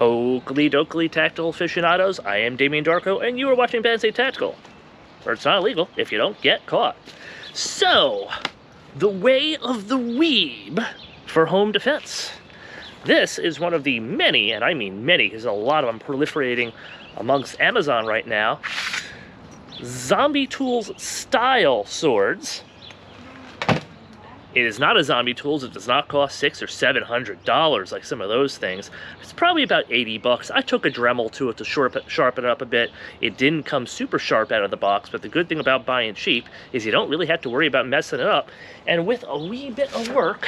Oakley dokley tactical aficionados, I am Damien Darko, and you are watching Bad State Tactical. Or it's not illegal if you don't get caught. So, the way of the Weeb for home defense. This is one of the many, and I mean many, because a lot of them proliferating amongst Amazon right now, Zombie Tools style swords. It is not a Zombie Tools. It does not cost $600 or $700 like some of those things. It's probably about 80 bucks. I took a Dremel to it to sharpen it up a bit. It didn't come super sharp out of the box, but the good thing about buying cheap is you don't really have to worry about messing it up. And with a wee bit of work,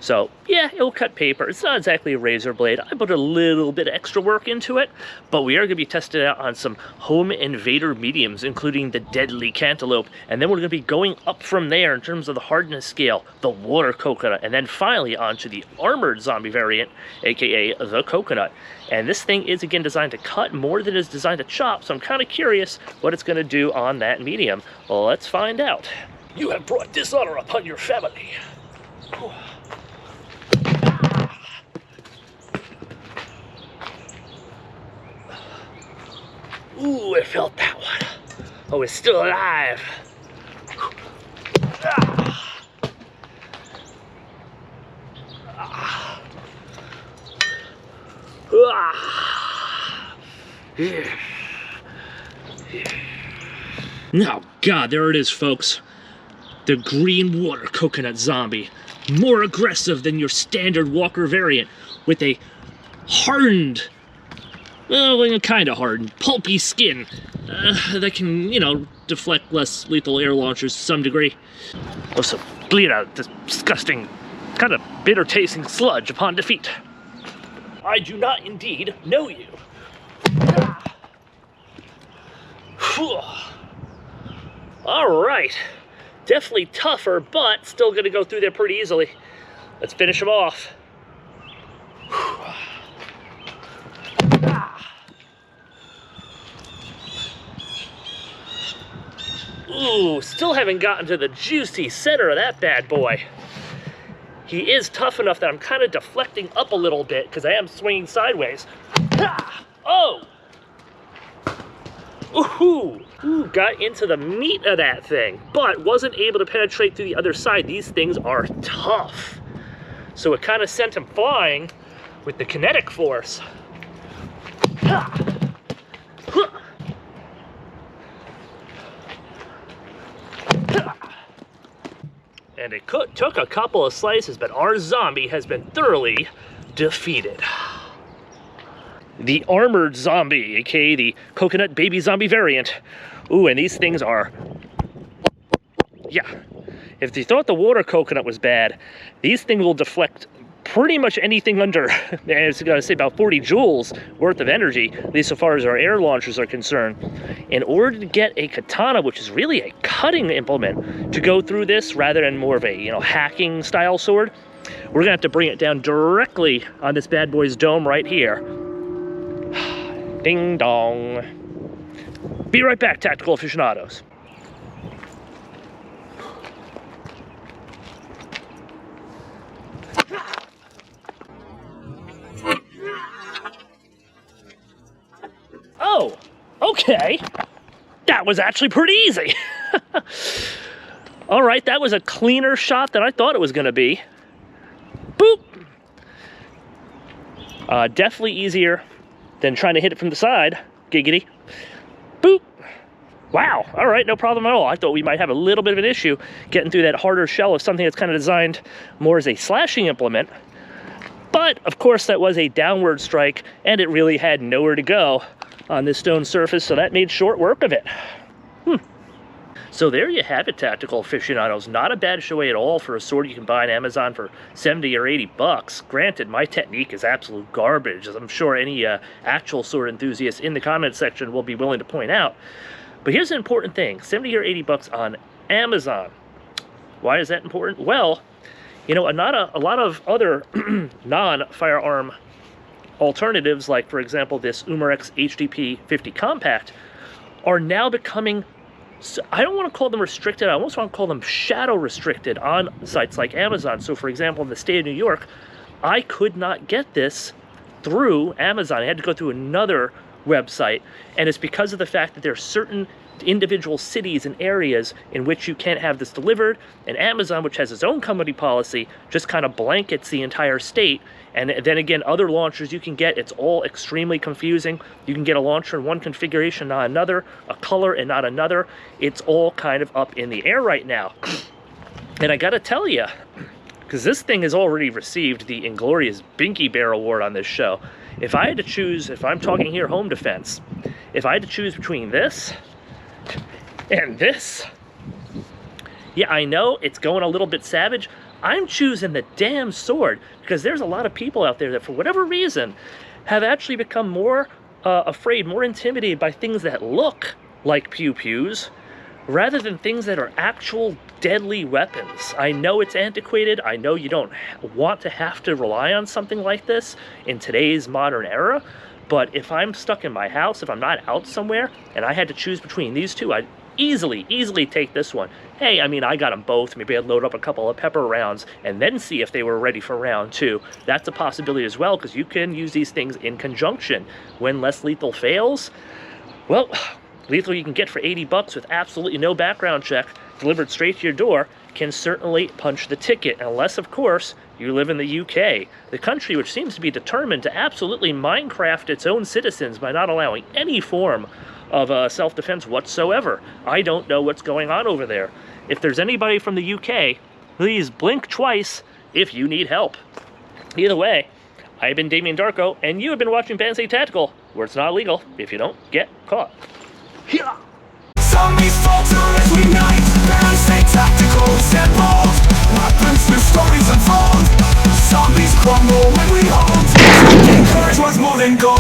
So, yeah, it'll cut paper. It's not exactly a razor blade. I put a little bit of extra work into it, but we are going to be testing it out on some home invader mediums, including the deadly cantaloupe, and then we're going to be going up from there in terms of the hardness scale, the water coconut, and then finally onto the armored zombie variant, aka the coconut. And this thing is, again, designed to cut more than it is designed to chop, so I'm kind of curious what it's going to do on that medium. Well, let's find out. You have brought dishonor upon your family. Whew. Ooh, I felt that one. Oh, it's still alive. Oh, God, there it is, folks. The green water coconut zombie. More aggressive than your standard Walker variant, with a hardened, well, kind of hardened, pulpy skin that can, you know, deflect less lethal air launchers to some degree. Also bleed out this disgusting, kind of bitter-tasting sludge upon defeat. I do not indeed know you. All right. Definitely tougher, but still going to go through there pretty easily. Let's finish him off. Ooh, still haven't gotten to the juicy center of that bad boy. He is tough enough that I'm kind of deflecting up a little bit because I am swinging sideways. Oh! Ooh, got into the meat of that thing, but wasn't able to penetrate through the other side. These things are tough. So it kind of sent him flying with the kinetic force. And it took a couple of slices, but our zombie has been thoroughly defeated. The armored zombie, aka the coconut baby zombie variant. Ooh, and these things are, yeah. If you thought the water coconut was bad, these things will deflect pretty much anything under, I was going to say about 40 joules worth of energy, at least so far as our air launchers are concerned. In order to get a katana, which is really a cutting implement, to go through this rather than more of a, you know, hacking style sword, we're going to have to bring it down directly on this bad boy's dome right here. Ding dong. Be right back, tactical aficionados. Oh, okay. That was actually pretty easy. All right, that was a cleaner shot than I thought it was going to be. Boop. Definitely easier than trying to hit it from the side. Giggity. Boop. Wow. All right, no problem at all. I thought we might have a little bit of an issue getting through that harder shell of something that's kind of designed more as a slashing implement. But, of course, that was a downward strike, and it really had nowhere to go on this stone surface, so that made short work of it. So there you have it, tactical aficionados. Not a bad show at all for a sword you can buy on Amazon for 70 or 80 bucks. Granted, my technique is absolute garbage, as I'm sure any actual sword enthusiast in the comment section will be willing to point out. But here's an important thing, 70 or 80 bucks on Amazon. Why is that important? Well, you know, not a lot of other non-firearm alternatives, like, for example, this Umarex HDP 50 Compact, are now becoming I don't want to call them restricted. I almost want to call them shadow restricted on sites like Amazon. So for example, in the state of New York, I could not get this through Amazon. I had to go through another website, and it's because of the fact that there are certain individual cities and areas in which you can't have this delivered, and Amazon, which has its own company policy, just kind of blankets the entire state. And then again, other launchers you can get, it's all extremely confusing. You can get a launcher in one configuration, not another, a color and not another. It's all kind of up in the air right now. And I gotta tell you, because this thing has already received the Inglorious Binky Bear Award on this show. If I had to choose, if I'm talking here home defense, if I had to choose between this and this, yeah, I know it's going a little bit savage. I'm choosing the damn sword, because there's a lot of people out there that for whatever reason have actually become more afraid, more intimidated by things that look like pew-pews rather than things that are actual deadly weapons. I know it's antiquated. I know you don't want to have to rely on something like this in today's modern era, but if I'm stuck in my house, if I'm not out somewhere, and I had to choose between these two, I'd easily take this one. Hey, I mean, I got them both. Maybe I'd load up a couple of pepper rounds and then see if they were ready for round two. That's a possibility as well, because you can use these things in conjunction. When less lethal fails, well, lethal you can get for 80 bucks with absolutely no background check, delivered straight to your door, can certainly punch the ticket, unless, of course, you live in the UK, the country which seems to be determined to absolutely Minecraft its own citizens by not allowing any form of self-defense whatsoever. I don't know what's going on over there. If there's anybody from the UK, please blink twice if you need help. Either way, I've been Damien Darko, and you have been watching Fantasy Tactical, where it's not illegal if you don't get caught. Yeah. Zombies falter as we night. Fantasy Tactical set bold. Weapons with stories unfold. Zombies crumble when we hold. Courage was more than gold.